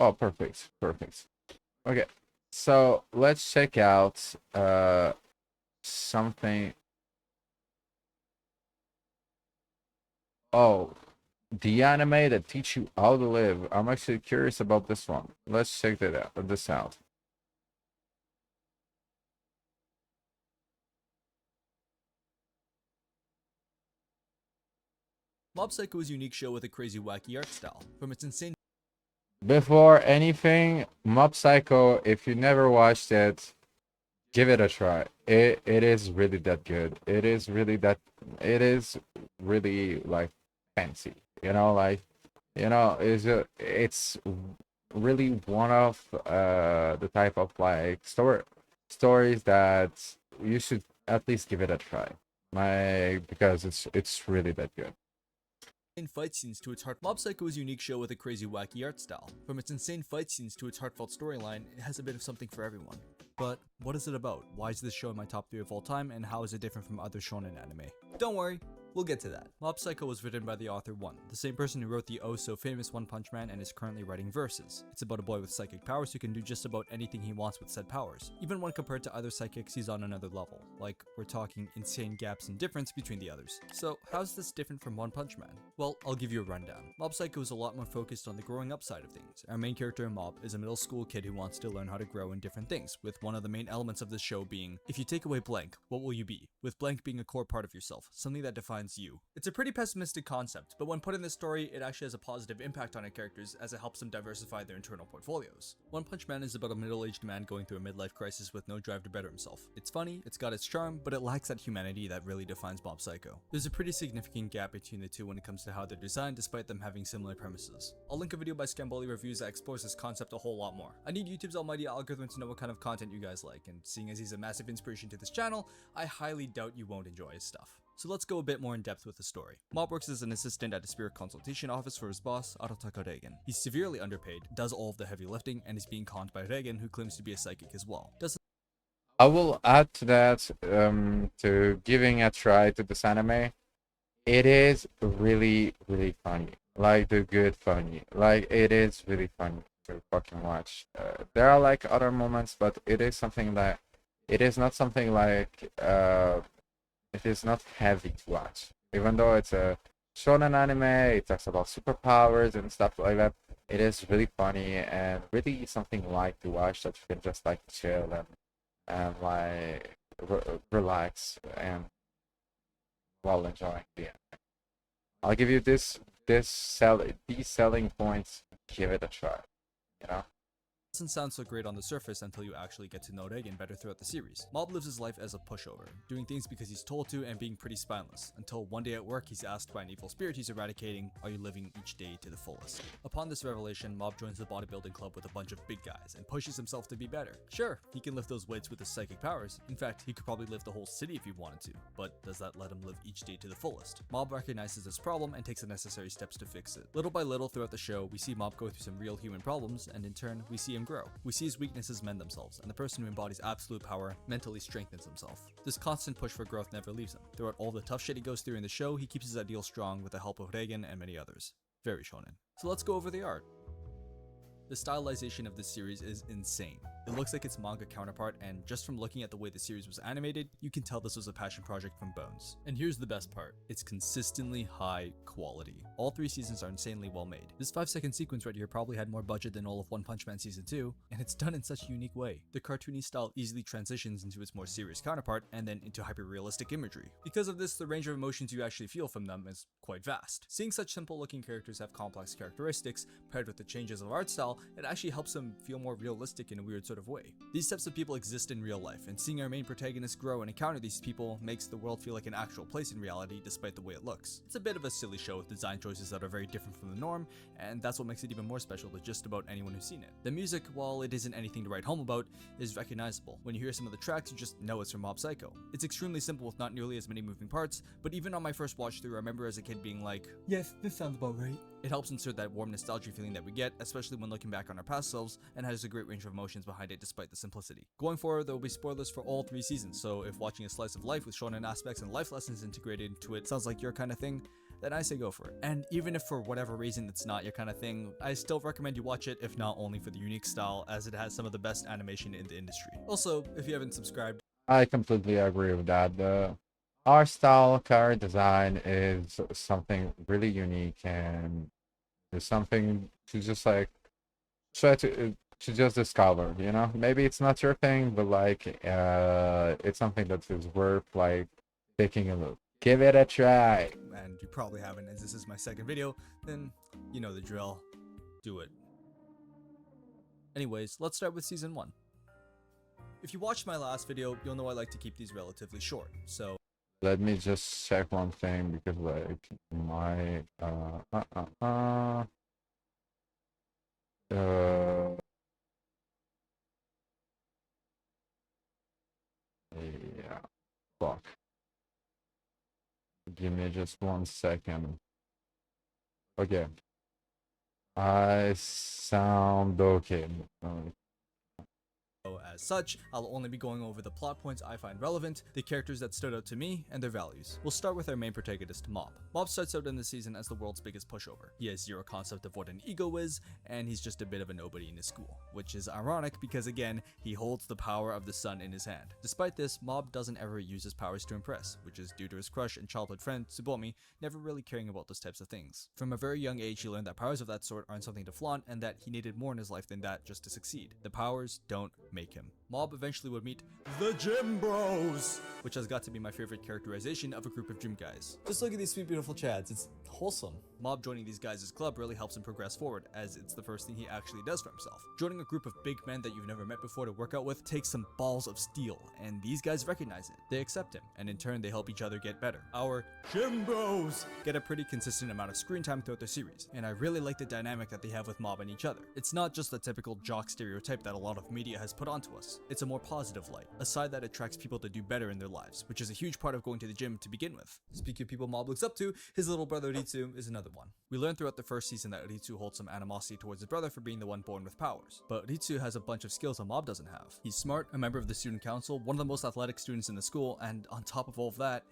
Oh, perfect, perfect. Okay, so let's check out something. Oh, the anime that teach you how to live. I'm actually curious about this one. Let's check that out. This out. Mob Psycho is a unique show with a crazy wacky art style. From its insane Before anything, Mob Psycho, if you never watched it, give it a try. It is really that good. It is really like fancy. It's really one of the type of like stories that you should at least give it a try. Like because it's really that good. fight scenes to its heart. Mob Psycho is a unique show with a crazy wacky art style. From its insane fight scenes to its heartfelt storyline, it has a bit of something for everyone. But what is it about? Why is this show in my top 3 of all time, and how is it different from other shonen anime? Don't worry, we'll get to that. Mob Psycho was written by the author One, the same person who wrote the oh so famous One Punch Man and is currently writing Versus. It's about a boy with psychic powers who can do just about anything he wants with said powers. Even when compared to other psychics, he's on another level. Like, we're talking insane gaps in difference between the others. So, how's this different from One Punch Man? Well, I'll give you a rundown. Mob Psycho is a lot more focused on the growing up side of things. Our main character in Mob is a middle school kid who wants to learn how to grow in different things, with one of the main elements of this show being, if you take away blank, what will you be? With blank being a core part of yourself, something that defines you. It's a pretty pessimistic concept, but when put in this story, it actually has a positive impact on our characters as it helps them diversify their internal portfolios. One Punch Man is about a middle-aged man going through a midlife crisis with no drive to better himself. It's funny, it's got its charm, but it lacks that humanity that really defines Mob Psycho. There's a pretty significant gap between the two when it comes to how they're designed despite them having similar premises. I'll link a video by Scamboli Reviews that explores this concept a whole lot more. I need YouTube's almighty algorithm to know what kind of content you guys like, and seeing as he's a massive inspiration to this channel, I highly doubt you won't enjoy his stuff. So let's go a bit more in depth with the story. Mob works as an assistant at a spirit consultation office for his boss, Arotaka Reigen. He's severely underpaid, does all of the heavy lifting, and is being conned by Reigen, who claims to be a psychic as well. I will add to that to giving a try to this anime. It is really really funny, like the good funny. Like it is really funny to fucking watch. There are like other moments, but it is something that it is not something like it is not heavy to watch. Even though it's a shonen anime, it talks about superpowers and stuff like that. It is really funny and really something like to watch that you can just like chill and like relax and while enjoying the anime. I'll give you these selling points. Give it a try. You know. Doesn't sound so great on the surface until you actually get to know Reigen better throughout the series. Mob lives his life as a pushover, doing things because he's told to and being pretty spineless, until one day at work he's asked by an evil spirit he's eradicating, are you living each day to the fullest? Upon this revelation, Mob joins the bodybuilding club with a bunch of big guys and pushes himself to be better. Sure, he can lift those weights with his psychic powers, in fact he could probably lift the whole city if he wanted to, but does that let him live each day to the fullest? Mob recognizes this problem and takes the necessary steps to fix it. Little by little throughout the show, we see Mob go through some real human problems, and in turn, we see him grow. We see his weaknesses mend themselves, and the person who embodies absolute power mentally strengthens himself. This constant push for growth never leaves him. Throughout all the tough shit he goes through in the show, he keeps his ideal strong with the help of Reigen and many others. Very shonen. So let's go over the art. The stylization of this series is insane. It looks like its manga counterpart, and just from looking at the way the series was animated, you can tell this was a passion project from Bones. And here's the best part, it's consistently high quality. All 3 seasons are insanely well made. This 5-second sequence right here probably had more budget than all of One Punch Man Season 2, and it's done in such a unique way. The cartoony style easily transitions into its more serious counterpart, and then into hyper-realistic imagery. Because of this, the range of emotions you actually feel from them is quite vast. Seeing such simple looking characters have complex characteristics, paired with the changes of art style, it actually helps them feel more realistic in a weird sort of way. These types of people exist in real life, and seeing our main protagonists grow and encounter these people makes the world feel like an actual place in reality despite the way it looks. It's a bit of a silly show with design choices that are very different from the norm, and that's what makes it even more special to just about anyone who's seen it. The music, while it isn't anything to write home about, is recognizable. When you hear some of the tracks, you just know it's from Mob Psycho. It's extremely simple with not nearly as many moving parts, but even on my first watch through, I remember as a kid being like, yes, this sounds about right. It helps insert that warm nostalgia feeling that we get, especially when looking back on our past selves, and has a great range of emotions behind it despite the simplicity. Going forward, there will be spoilers for all 3 seasons, so if watching a slice of life with shonen aspects and life lessons integrated into it sounds like your kind of thing, then I say go for it. And even if for whatever reason it's not your kind of thing, I still recommend you watch it, if not only for the unique style, as it has some of the best animation in the industry. Also, if you haven't subscribed, I completely agree with that. The art style, character design is something really unique, and is something to just like try to just discover. You know, maybe it's not your thing, but like it's something that is worth like taking a look. Give it a try. and you probably haven't as this is my second video, then you know the drill. Do it. Anyways, let's start with season 1. If you watched my last video, you'll know I like to keep these relatively short, so Let me just check one thing because like my yeah, fuck. Give me just 1 second. Okay. I sound okay. as such, I'll only be going over the plot points I find relevant, the characters that stood out to me, and their values. We'll start with our main protagonist, Mob. Mob starts out in the season as the world's biggest pushover. He has zero concept of what an ego is, and he's just a bit of a nobody in his school, which is ironic because again, he holds the power of the sun in his hand. Despite this, Mob doesn't ever use his powers to impress, which is due to his crush and childhood friend, Tsubomi, never really caring about those types of things. From a very young age, he learned that powers of that sort aren't something to flaunt, and that he needed more in his life than that just to succeed. The powers don't make him. Mob eventually would meet the Gym Bros, which has got to be my favorite characterization of a group of gym guys. Just look at these sweet beautiful chads, it's wholesome. Mob joining these guys' club really helps him progress forward, as it's the first thing he actually does for himself. Joining a group of big men that you've never met before to work out with takes some balls of steel, and these guys recognize it. They accept him, and in turn they help each other get better. Our Gym Bros get a pretty consistent amount of screen time throughout the series, and I really like the dynamic that they have with Mob and each other. It's not just the typical jock stereotype that a lot of media has put onto us. It's a more positive light, a side that attracts people to do better in their lives, which is a huge part of going to the gym to begin with. Speaking of people Mob looks up to, his little brother Ritsu is another one. We learned throughout the first season that Ritsu holds some animosity towards his brother for being the one born with powers, but Ritsu has a bunch of skills that Mob doesn't have. He's smart, a member of the student council, one of the most athletic students in the school, and on top of all of that,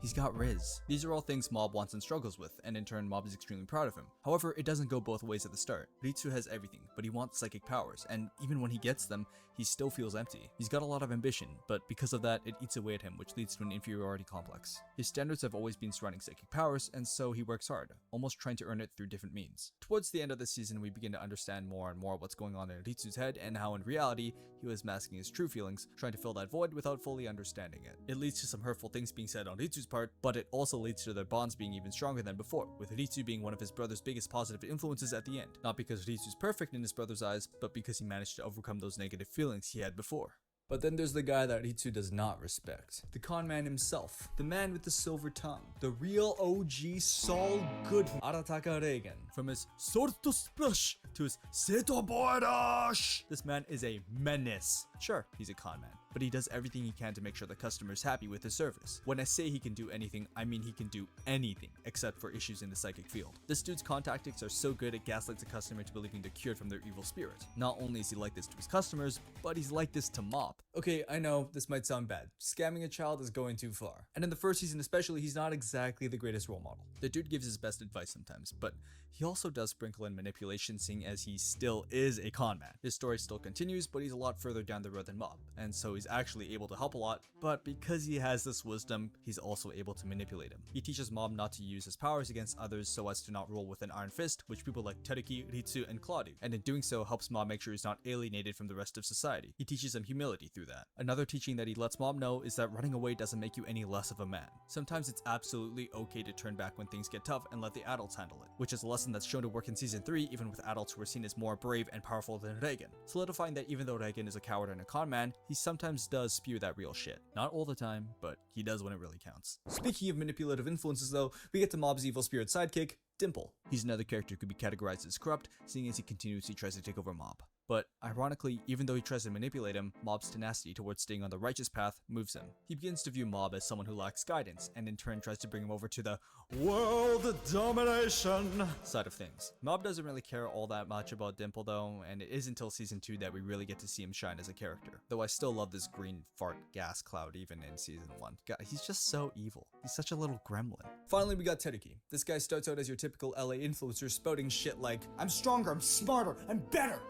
he's got Riz. These are all things Mob wants and struggles with, and in turn Mob is extremely proud of him. However, it doesn't go both ways at the start. Ritsu has everything, but he wants psychic powers, and even when he gets them, he still feels empty. He's got a lot of ambition, but because of that, it eats away at him, which leads to an inferiority complex. His standards have always been surrounding psychic powers, and so he works hard, almost trying to earn it through different means. Towards the end of the season, we begin to understand more and more what's going on in Ritsu's head, and how in reality, he was masking his true feelings, trying to fill that void without fully understanding it. It leads to some hurtful things being said on Ritsu's part, but it also leads to their bonds being even stronger than before, with Ritsu being one of his brother's biggest positive influences at the end. Not because Ritsu's perfect in his brother's eyes, but because he managed to overcome those negative feelings he had before. But then there's the guy that Ritsu does not respect. The con man himself. The man with the silver tongue. The real OG Saul Goodman. Arataka Reigen. From his sword to splash to his Seto Borash. This man is a menace. Sure, he's a con man, but he does everything he can to make sure the customer's happy with his service. When I say he can do anything, I mean he can do anything, except for issues in the psychic field. This dude's con tactics are so good it gaslights a customer to believing they're cured from their evil spirit. Not only is he like this to his customers, but he's like this to Mob. Okay, I know, this might sound bad. Scamming a child is going too far. And in the first season especially, he's not exactly the greatest role model. The dude gives his best advice sometimes, but he also does sprinkle in manipulation, seeing as he still is a con man. His story still continues, but he's a lot further down the road than Mob, and so he's actually able to help a lot, but because he has this wisdom, he's also able to manipulate him. He teaches Mob not to use his powers against others so as to not rule with an iron fist, which people like Teruki, Ritsu, and Claude do, and in doing so helps Mob make sure he's not alienated from the rest of society. He teaches him humility through that. Another teaching that he lets Mob know is that running away doesn't make you any less of a man. Sometimes it's absolutely okay to turn back when things get tough and let the adults handle it, which is a lesson that's shown to work in season 3 even with adults who are seen as more brave and powerful than Reigen, solidifying that even though Reigen is a coward and a con man, he sometimes does spew that real shit. Not all the time, but he does when it really counts. Speaking of manipulative influences though, we get to Mob's evil spirit sidekick, Dimple. He's another character who could be categorized as corrupt, seeing as he continuously tries to take over Mob. But ironically, even though he tries to manipulate him, Mob's tenacity towards staying on the righteous path moves him. He begins to view Mob as someone who lacks guidance, and in turn tries to bring him over to the world domination side of things. Mob doesn't really care all that much about Dimple though, and it is until season 2 that we really get to see him shine as a character. Though I still love this green fart gas cloud even in season 1. God, he's just so evil. He's such a little gremlin. Finally, we got Teruki. This guy starts out as your typical LA influencer spouting shit like, I'm stronger, I'm smarter, I'm better!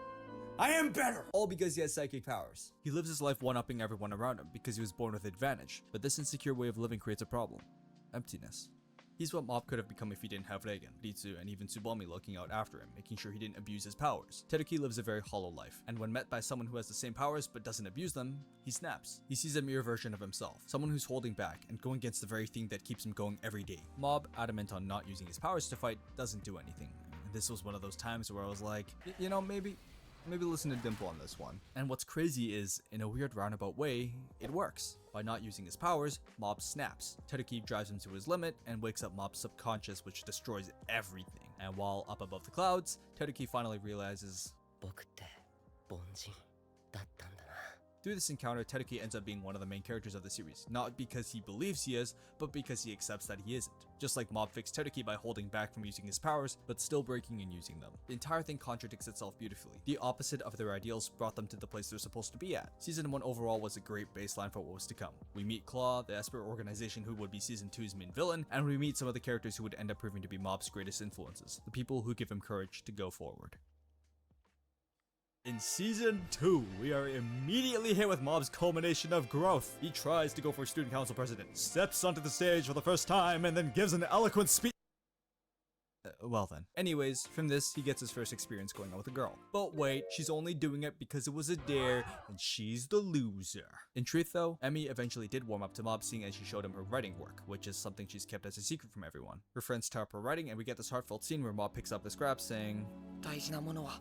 I am better! All because he has psychic powers. He lives his life one-upping everyone around him because he was born with advantage, but this insecure way of living creates a problem. Emptiness. He's what Mob could have become if he didn't have Reigen, Ritsu, and even Tsubomi looking out after him, making sure he didn't abuse his powers. Teruki lives a very hollow life, and when met by someone who has the same powers but doesn't abuse them, he snaps. He sees a mirror version of himself, someone who's holding back and going against the very thing that keeps him going every day. Mob, adamant on not using his powers to fight, doesn't do anything. And this was one of those times where I was like, you know, maybe listen to Dimple on this one. And what's crazy is, in a weird roundabout way, it works. By not using his powers, Mob snaps. Teruki drives him to his limit and wakes up Mob's subconscious, which destroys everything. And while up above the clouds, Teruki finally realizes, 僕って凡人だったんだな。 through this encounter, Teruki ends up being one of the main characters of the series, not because he believes he is, but because he accepts that he isn't. Just like Mob fixed Teruki by holding back from using his powers, but still breaking and using them. The entire thing contradicts itself beautifully. The opposite of their ideals brought them to the place they're supposed to be at. Season 1 overall was a great baseline for what was to come. We meet Claw, the Esper organization who would be Season 2's main villain, and we meet some of the characters who would end up proving to be Mob's greatest influences, the people who give him courage to go forward. In Season 2, we are immediately hit with Mob's culmination of growth. He tries to go for student council president, steps onto the stage for the first time, and then gives an eloquent speech. Well then. Anyways, from this, he gets his first experience going out with a girl. But wait, she's only doing it because it was a dare, and she's the loser. In truth though, Emmy eventually did warm up to Mob, seeing as she showed him her writing work, which is something she's kept as a secret from everyone. Her friends tell her writing, and we get this heartfelt scene where Mob picks up the scrap saying, 大事なものは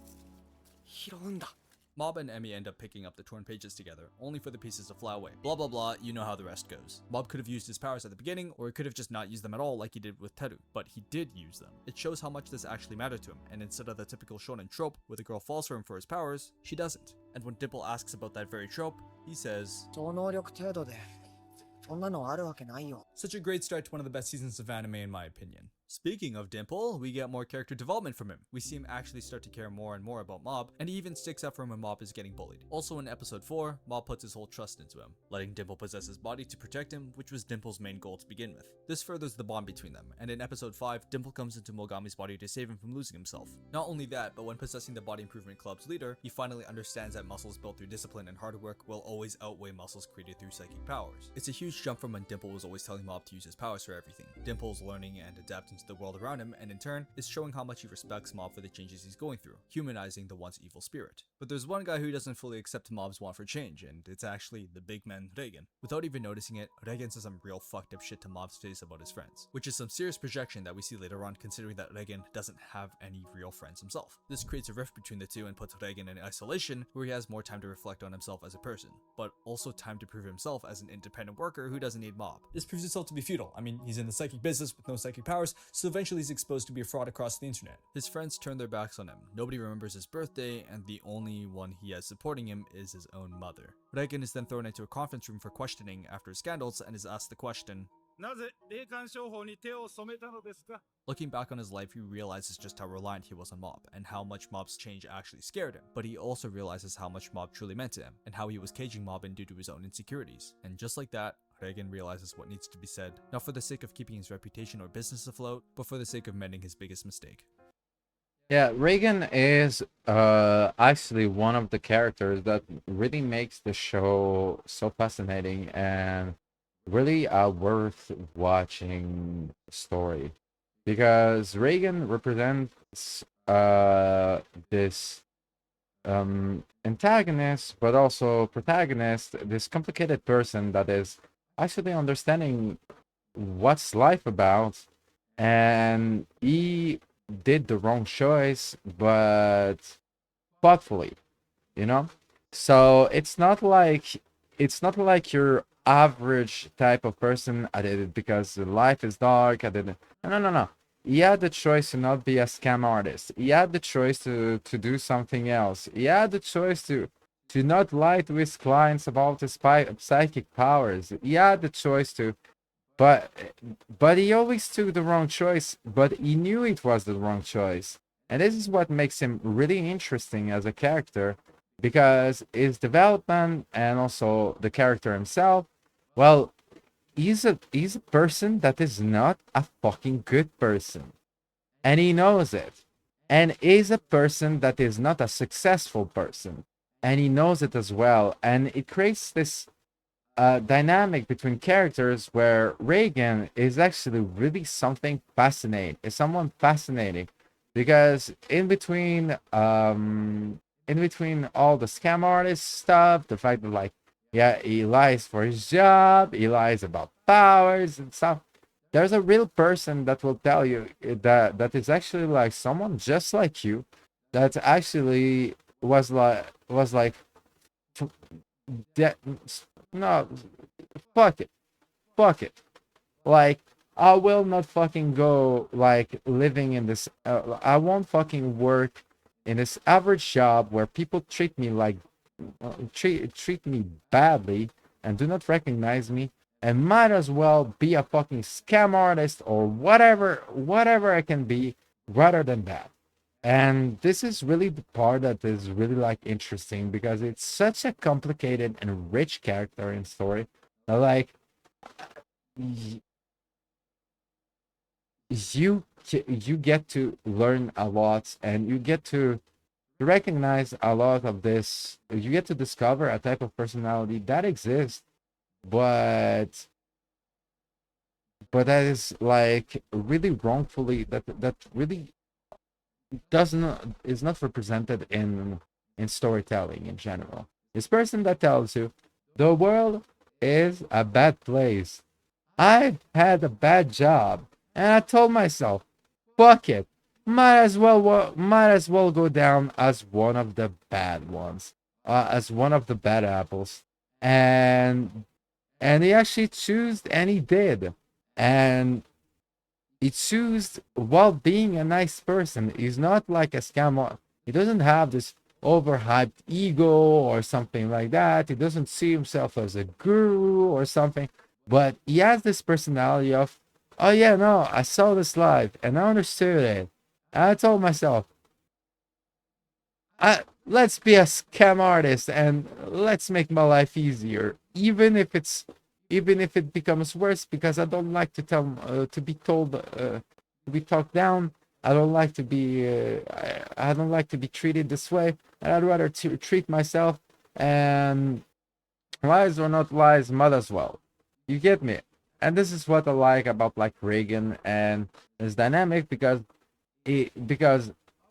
拾うんだ。 Mob and Emmy end up picking up the torn pages together, only for the pieces to fly away. Blah blah blah, you know how the rest goes. Mob could have used his powers at the beginning, or he could have just not used them at all like he did with Teru, but he did use them. It shows how much this actually mattered to him, and instead of the typical shonen trope where the girl falls for him for his powers, she doesn't. And when Dimple asks about that very trope, he says, 超能力程度でそんなのあるわけないよ。 such a great start to one of the best seasons of anime in my opinion. Speaking of Dimple, we get more character development from him. We see him actually start to care more and more about Mob, and he even sticks up for him when Mob is getting bullied. Also in episode 4, Mob puts his whole trust into him, letting Dimple possess his body to protect him, which was Dimple's main goal to begin with. This furthers the bond between them, and in episode 5, Dimple comes into Mogami's body to save him from losing himself. Not only that, but when possessing the Body Improvement Club's leader, he finally understands that muscles built through discipline and hard work will always outweigh muscles created through psychic powers. It's a huge jump from when Dimple was always telling Mob to use his powers for everything. Dimple's learning and adapting to the world around him, and in turn, is showing how much he respects Mob for the changes he's going through, humanizing the once evil spirit. But there's one guy who doesn't fully accept Mob's want for change, and it's actually the big man Reigen. Without even noticing it, Reigen says some real fucked up shit to Mob's face about his friends, which is some serious projection that we see later on considering that Reigen doesn't have any real friends himself. This creates a rift between the two and puts Reigen in isolation, where he has more time to reflect on himself as a person, but also time to prove himself as an independent worker who doesn't need Mob. This proves itself to be futile. I mean, he's in the psychic business with no psychic powers, so eventually he's exposed to be a fraud across the internet. His friends turn their backs on him, nobody remembers his birthday, and the only one he has supporting him is his own mother. Reigen is then thrown into a conference room for questioning after scandals and is asked the question, なぜ霊感商法に手を染めたのですか? Looking back on his life, he realizes just how reliant he was on Mob, and how much Mob's change actually scared him. But he also realizes how much Mob truly meant to him, and how he was caging Mob in due to his own insecurities. And just like that, Reigen realizes what needs to be said, not for the sake of keeping his reputation or business afloat, but for the sake of mending his biggest mistake. Yeah, Reagan is actually one of the characters that really makes the show so fascinating and really a worth watching story, because Reagan represents this antagonist but also protagonist, this complicated person that is actually understanding what's life about, and he did the wrong choice but thoughtfully, you know. So it's not like your average type of person. I did it because life is dark. I didn't. No. He had the choice to not be a scam artist. He had the choice to do something else. He had the choice to not lie to his clients about his psychic powers. He had the choice to, but but he always took the wrong choice. But he knew it was the wrong choice, and this is what makes him really interesting as a character, because his development and also the character himself. Well, he's a person that is not a fucking good person, and he knows it, and is a person that is not a successful person, and he knows it as well, and it creates this dynamic between characters where Reagan is actually really something fascinating. Is someone fascinating, because in between all the scam artist stuff, the fact that, like, yeah, he lies for his job, he lies about powers and stuff. There's a real person that will tell you that is actually like someone just like you, that actually was like that. No, fuck it, fuck it. Like, I will not fucking go like living in this. I won't fucking work in this average job where people treat me like treat me badly and do not recognize me, and might as well be a fucking scam artist or whatever I can be, rather than that. And this is really the part that is really like interesting, because it's such a complicated and rich character in story. Like, y- you get to learn a lot, and you get to recognize a lot of this. You get to discover a type of personality that exists, but that is like really wrongfully, that really doesn't is not represented in storytelling in general. This person that tells you the world is a bad place. I've had a bad job, and I told myself, fuck it. Might as well go down as one of the bad ones, as one of the bad apples, and he actually chose, and he did, and he chose while being a nice person. He's not like a scam. He doesn't have this overhyped ego or something like that. He doesn't see himself as a guru or something, but he has this personality of, oh yeah, no, I saw this live and I understood it. And I told myself, let's be a scam artist and let's make my life easier, even if it becomes worse, because I don't like to to be told, to be talked down. I don't like to be I don't like to be treated this way, and I'd rather to treat myself, and lies or not lies, might as well. You get me? And this is what I like about like Reagan and his dynamic, because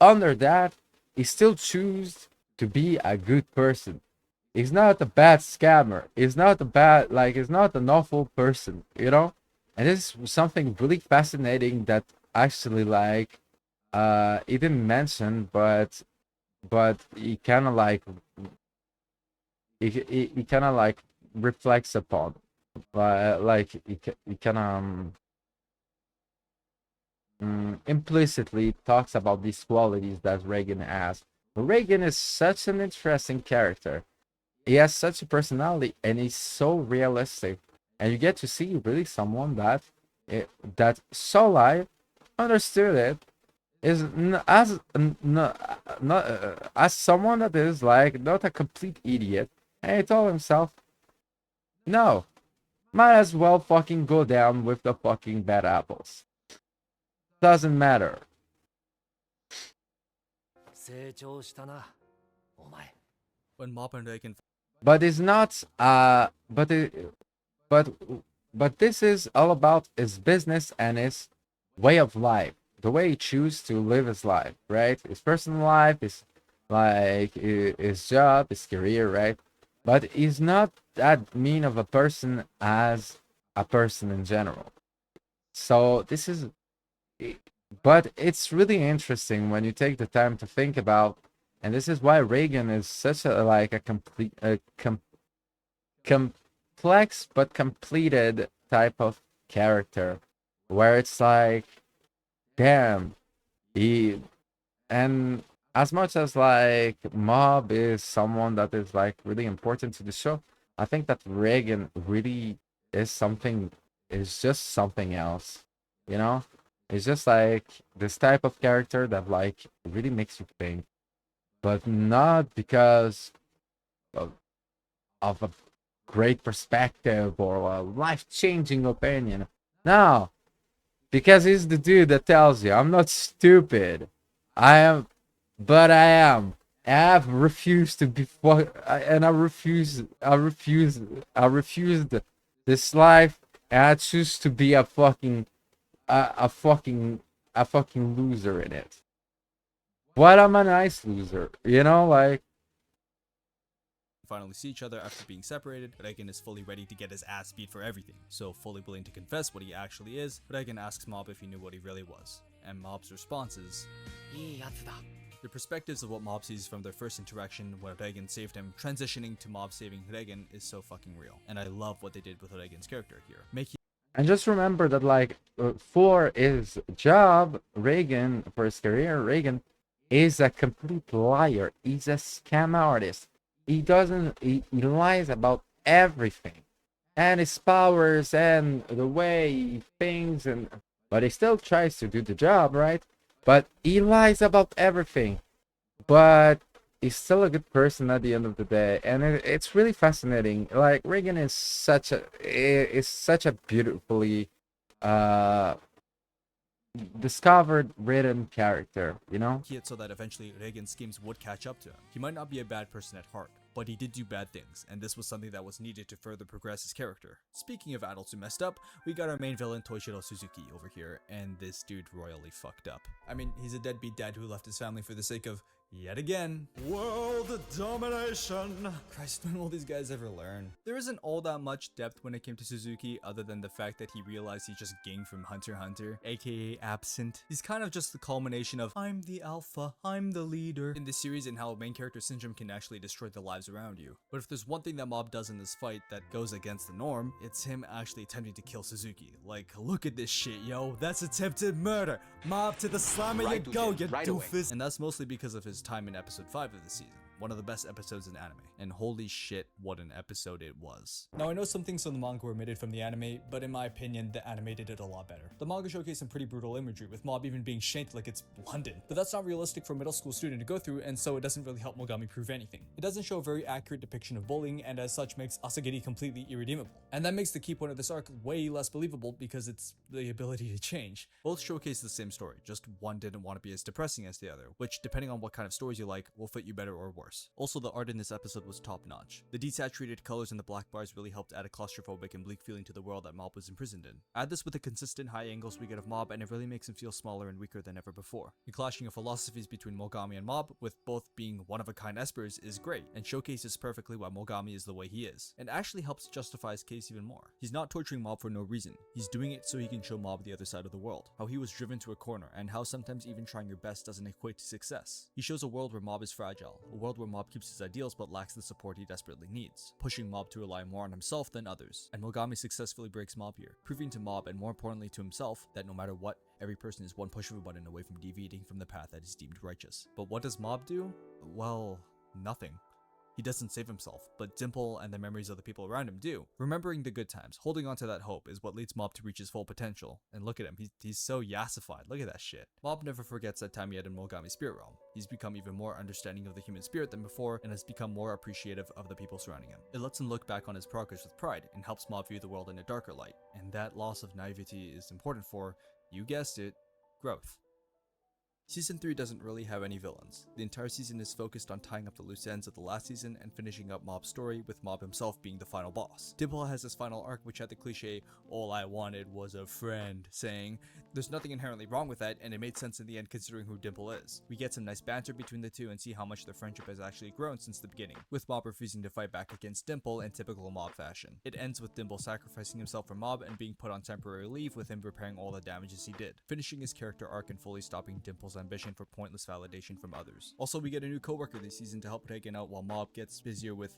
under that, he still choose to be a good person. He's not a bad scammer. He's not a bad, like, he's not an awful person, you know? And this is something really fascinating that actually, like, he didn't mention, but he kind of like, he kind of like reflects upon, like he kind of implicitly talks about these qualities that Reagan has. Reagan is such an interesting character. He has such a personality, and he's so realistic. And you get to see really someone that saw life, understood it, is not as someone that is like not a complete idiot, and he told himself, no, might as well fucking go down with the fucking bad apples. Doesn't matter. 成長したな、お前。When Mop and Reagan But it's not but this is all about his business and his way of life, the way he chooses to live his life, right? His personal life, his like his job, his career, right? But he's not that mean of a person as a person in general. So this is, but it's really interesting when you take the time to think about, and this is why Reagan is such a like a complete complex but completed type of character, where it's like damn, he and as much as like Mob is someone that is like really important to the show, I think that Reagan really is something is just something else. You know? It's just like this type of character that like really makes you think, but not because of, of a great perspective or a life-changing opinion. No, because he's the dude that tells you, I'm not stupid. I am, but I am. I have refused to be and I refused this life, and I choose to be a fucking, a fucking loser in it. But I'm a nice loser, you know, like, Finally see each other after being separated, Reagan is fully ready to get his ass beat for everything, so fully willing to confess what he actually is. Reagan asks Mob if he knew what he really was, and Mob's response is, いいやつだ。 the perspectives of what Mob sees from their first interaction when Reagan saved him, transitioning to Mob saving Reagan is so fucking real, and I love what they did with Reagan's character here. and just remember that, like, for his job, Reagan, for his career, Reagan is a complete liar. He's a scam artist. He lies about everything and his powers and the way he thinks, and but he still tries to do the job, right? But he lies about everything. But he's still a good person at the end of the day, and it's really fascinating. Like Reagan is such a beautifully uh discovered written character, you know. It so that eventually Reagan's schemes would catch up to him. He might not be a bad person at heart, but he did do bad things, and this was something that was needed to further progress his character. Speaking of adults who messed up, we got our main villain Toshiro Suzuki over here, and this dude royally fucked up. I mean, he's a deadbeat dad who left his family for the sake of, yet again, World domination. Christ, when will these guys ever learn? There isn't all that much depth when it came to Suzuki, other than the fact that he realized he's just Ging from Hunter x Hunter, aka absent. He's kind of just the culmination of, I'm the alpha, I'm the leader, in this series, and how main character syndrome can actually destroy the lives around you. But if there's one thing that Mob does in this fight that goes against the norm, it's him actually attempting to kill Suzuki. Like, look at this shit, yo, that's attempted murder! Mob to the slammer you go, you doofus! And that's mostly because of his time in episode 5 of the season, one of the best episodes in anime, and holy shit, what an episode it was. Now I know some things from the manga were omitted from the anime, but in my opinion, the anime did it a lot better. The manga showcased some pretty brutal imagery, with Mob even being shanked like it's London, but that's not realistic for a middle school student to go through, and so it doesn't really help Mogami prove anything. It doesn't show a very accurate depiction of bullying, and as such makes Asagiri completely irredeemable. And that makes the key point of this arc way less believable because it's the ability to change. Both showcase the same story, just one didn't want to be as depressing as the other, which depending on what kind of stories you like, will fit you better or worse. Also, the art in this episode was top notch. The desaturated colors and the black bars really helped add a claustrophobic and bleak feeling to the world that Mob was imprisoned in. Add this with the consistent high angles we get of Mob and it really makes him feel smaller and weaker than ever before. The clashing of philosophies between Mogami and Mob, with both being one-of-a-kind espers, is great, and showcases perfectly why Mogami is the way he is, and actually helps justify his case even more. He's not torturing Mob for no reason, he's doing it so he can show Mob the other side of the world, how he was driven to a corner, and how sometimes even trying your best doesn't equate to success. He shows a world where Mob is fragile, a world where Mob keeps his ideals but lacks the support he desperately needs, pushing Mob to rely more on himself than others, and Mogami successfully breaks Mob here, proving to Mob and more importantly to himself that no matter what, every person is one push of a button away from deviating from the path that is deemed righteous. But what does Mob do? Well, nothing. He doesn't save himself, but Dimple and the memories of the people around him do. Remembering the good times, holding on to that hope is what leads Mob to reach his full potential. And look at him, he's so yassified, look at that shit. Mob never forgets that time he had in Mogami's spirit realm. He's become even more understanding of the human spirit than before, and has become more appreciative of the people surrounding him. It lets him look back on his progress with pride, and helps Mob view the world in a darker light. And that loss of naivety is important for, you guessed it, growth. Season 3 doesn't really have any villains. The entire season is focused on tying up the loose ends of the last season and finishing up Mob's story, with Mob himself being the final boss. Dimple has his final arc, which had the cliche, "all I wanted was a friend" saying. There's nothing inherently wrong with that, and it made sense in the end considering who Dimple is. We get some nice banter between the two and see how much their friendship has actually grown since the beginning, with Mob refusing to fight back against Dimple in typical Mob fashion. It ends with Dimple sacrificing himself for Mob and being put on temporary leave, with him repairing all the damages he did, finishing his character arc and fully stopping Dimple's ambition for pointless validation from others. Also, we get a new co-worker this season to help Reagan out while Mob gets busier with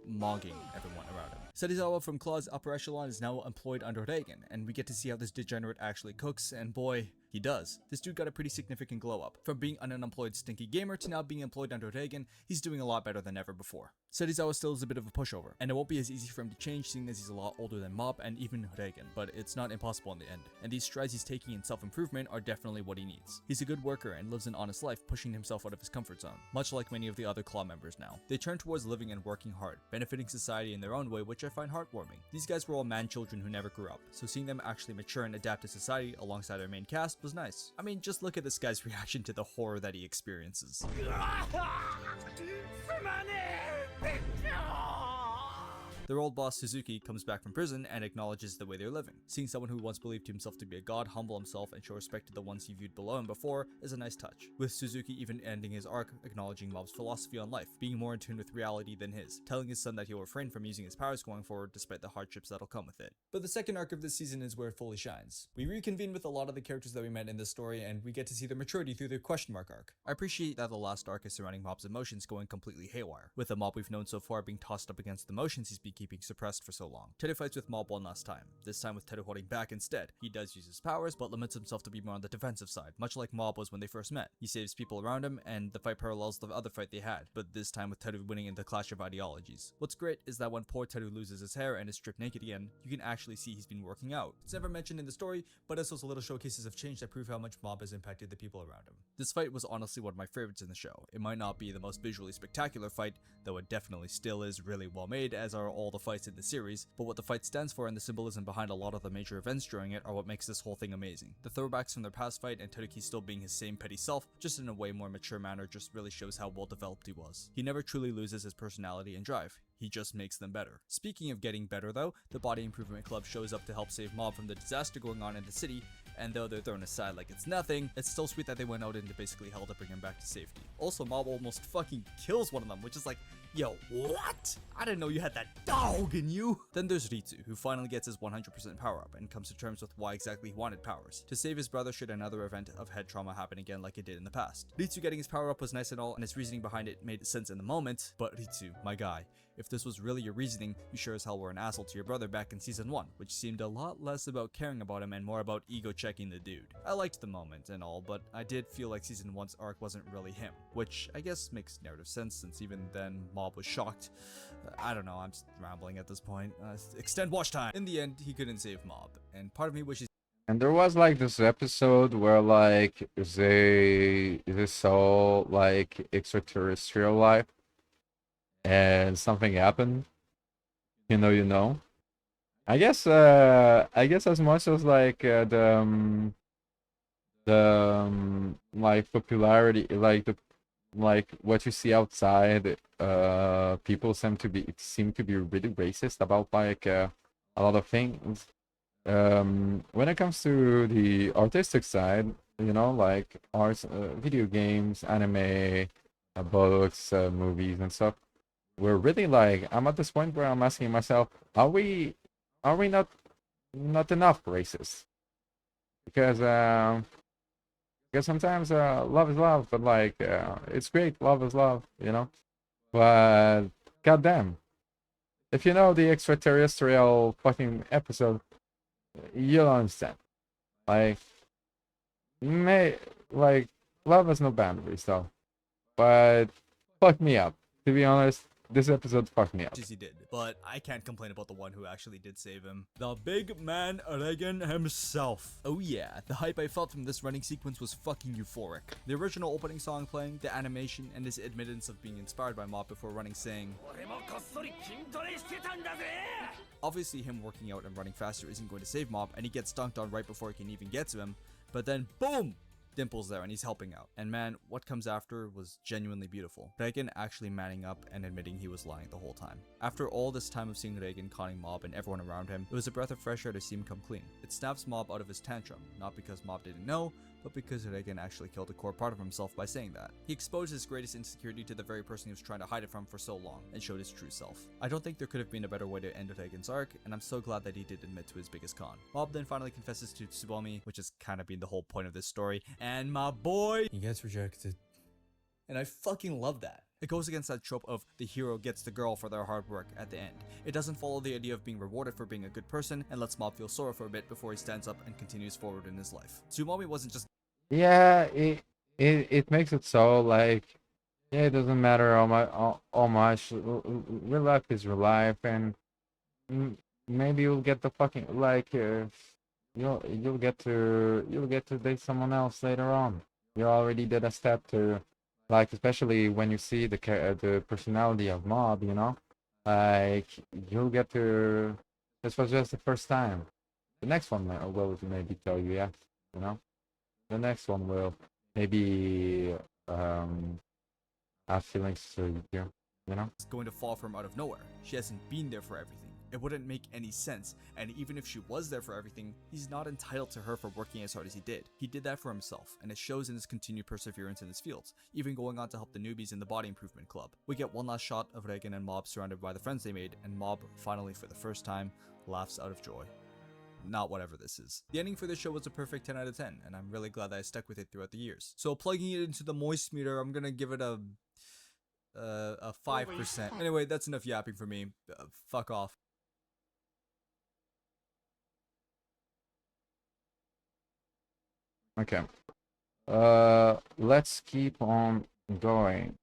mogging everyone around him. Serizawa from Claw's upper echelon is now employed under Reagan, and we get to see how this degenerate actually cooks, and boy, He does. This dude got a pretty significant glow up. From being an unemployed stinky gamer to now being employed under Reigen, he's doing a lot better than ever before. Serizawa still is a bit of a pushover, and it won't be as easy for him to change seeing as he's a lot older than Mob and even Reigen, but it's not impossible in the end, and these strides he's taking in self-improvement are definitely what he needs. He's a good worker and lives an honest life, pushing himself out of his comfort zone, much like many of the other Claw members now. They turn towards living and working hard, benefiting society in their own way, which I find heartwarming. These guys were all man-children who never grew up, so seeing them actually mature and adapt to society alongside our main cast was nice. I mean, just look at this guy's reaction to the horror that he experiences. Their old boss Suzuki comes back from prison and acknowledges the way they're living. Seeing someone who once believed himself to be a god humble himself and show respect to the ones he viewed below him before is a nice touch, with Suzuki even ending his arc acknowledging Mob's philosophy on life, being more in tune with reality than his, telling his son that he'll refrain from using his powers going forward despite the hardships that'll come with it. But the second arc of this season is where it fully shines. We reconvene with a lot of the characters that we met in this story, and we get to see their maturity through the question mark arc. I appreciate that the last arc is surrounding Mob's emotions going completely haywire, with the Mob we've known so far being tossed up against the emotions he's been keeping suppressed for so long. Teru fights with Mob one last time, this time with Teru holding back instead. He does use his powers, but limits himself to be more on the defensive side, much like Mob was when they first met. He saves people around him, and the fight parallels the other fight they had, but this time with Teru winning in the clash of ideologies. What's great is that when poor Teru loses his hair and is stripped naked again, you can actually see he's been working out. It's never mentioned in the story, but it's also little showcases of change that prove how much Mob has impacted the people around him. This fight was honestly one of my favorites in the show. It might not be the most visually spectacular fight, though it definitely still is really well made, as are all the fights in the series, but what the fight stands for and the symbolism behind a lot of the major events during it are what makes this whole thing amazing. The throwbacks from their past fight and Teruki still being his same petty self, just in a way more mature manner, just really shows how well developed he was. He never truly loses his personality and drive. He just makes them better. Speaking of getting better though, the Body Improvement Club shows up to help save Mob from the disaster going on in the city, and though they're thrown aside like it's nothing, it's still sweet that they went out into basically hell to bring him back to safety. Also, Mob almost fucking kills one of them, which is like, yo, what? I didn't know you had that dog in you! Then there's Ritsu, who finally gets his 100% power up and comes to terms with why exactly he wanted powers. To save his brother should another event of head trauma happen again like it did in the past. Ritsu getting his power up was nice and all, and his reasoning behind it made sense in the moment, but Ritsu, my guy, if this was really your reasoning, you sure as hell were an asshole to your brother back in season 1, which seemed a lot less about caring about him and more about ego checking the dude. I liked the moment and all, but I did feel like season 1's arc wasn't really him, which I guess makes narrative sense since even then Mob was shocked. I don't know, I'm just rambling at this point. Extend watch time! In the end, he couldn't save Mob, and part of me wishes. And there was like this episode where like they saw like extraterrestrial life and something happened. You know. I guess as much as like like popularity, like the like what you see outside, people seem to be really racist about like a lot of things. When it comes to the artistic side, you know, like arts, video games, anime, books, movies and stuff, we're really like, I'm at this point where I'm asking myself, are we not enough racist? Because sometimes love is love, but like it's great, love is love, you know. But goddamn, if you know the extraterrestrial fucking episode, you'll understand. Like, like love has no boundaries though. But fuck me up. To be honest, this episode fucked me up. He did, but I can't complain about the one who actually did save him. The big man Reigen himself. Oh yeah, the hype I felt from this running sequence was fucking euphoric. The original opening song playing, the animation, and his admittance of being inspired by Mob before running saying, obviously him working out and running faster isn't going to save Mob, and he gets dunked on right before he can even get to him, but then boom! Dimple's there and he's helping out. And man, what comes after was genuinely beautiful. Reigen actually manning up and admitting he was lying the whole time. After all this time of seeing Reigen conning Mob and everyone around him, it was a breath of fresh air to see him come clean. It snaps Mob out of his tantrum, not because Mob didn't know, but because Reigen actually killed a core part of himself by saying that. He exposed his greatest insecurity to the very person he was trying to hide it from for so long, and showed his true self. I don't think there could have been a better way to end Reigen's arc, and I'm so glad that he did admit to his biggest con. Mob then finally confesses to Tsubomi, which has kind of been the whole point of this story, and my boy, he gets rejected. And I fucking love that. It goes against that trope of the hero gets the girl for their hard work at the end. It doesn't follow the idea of being rewarded for being a good person and lets Mob feel sorrow for a bit before he stands up and continues forward in his life. Tsumomi wasn't just Yeah, it makes it so like, yeah, it doesn't matter how much. Real life is real life, and maybe you'll get the fucking like you'll get to date someone else later on. You already did a step to, like, especially when you see the personality of Mob, you know, like you'll get to. This was just the first time. The next one will maybe tell you yes, you know. The next one will maybe um have feelings to you, you know. going to fall from out of nowhere. She hasn't been there for everything. It wouldn't make any sense, and even if she was there for everything, he's not entitled to her for working as hard as he did. He did that for himself, and it shows in his continued perseverance in his fields, even going on to help the newbies in the body improvement club. We get one last shot of Reagan and Mob surrounded by the friends they made, and Mob finally, for the first time, laughs out of joy. Not whatever this is. The ending for this show was a perfect 10 out of 10, and I'm really glad that I stuck with it throughout the years. So plugging it into the moist meter, I'm gonna give it a 5%. Anyway, that's enough yapping for me. Fuck off. Okay. Let's keep on going.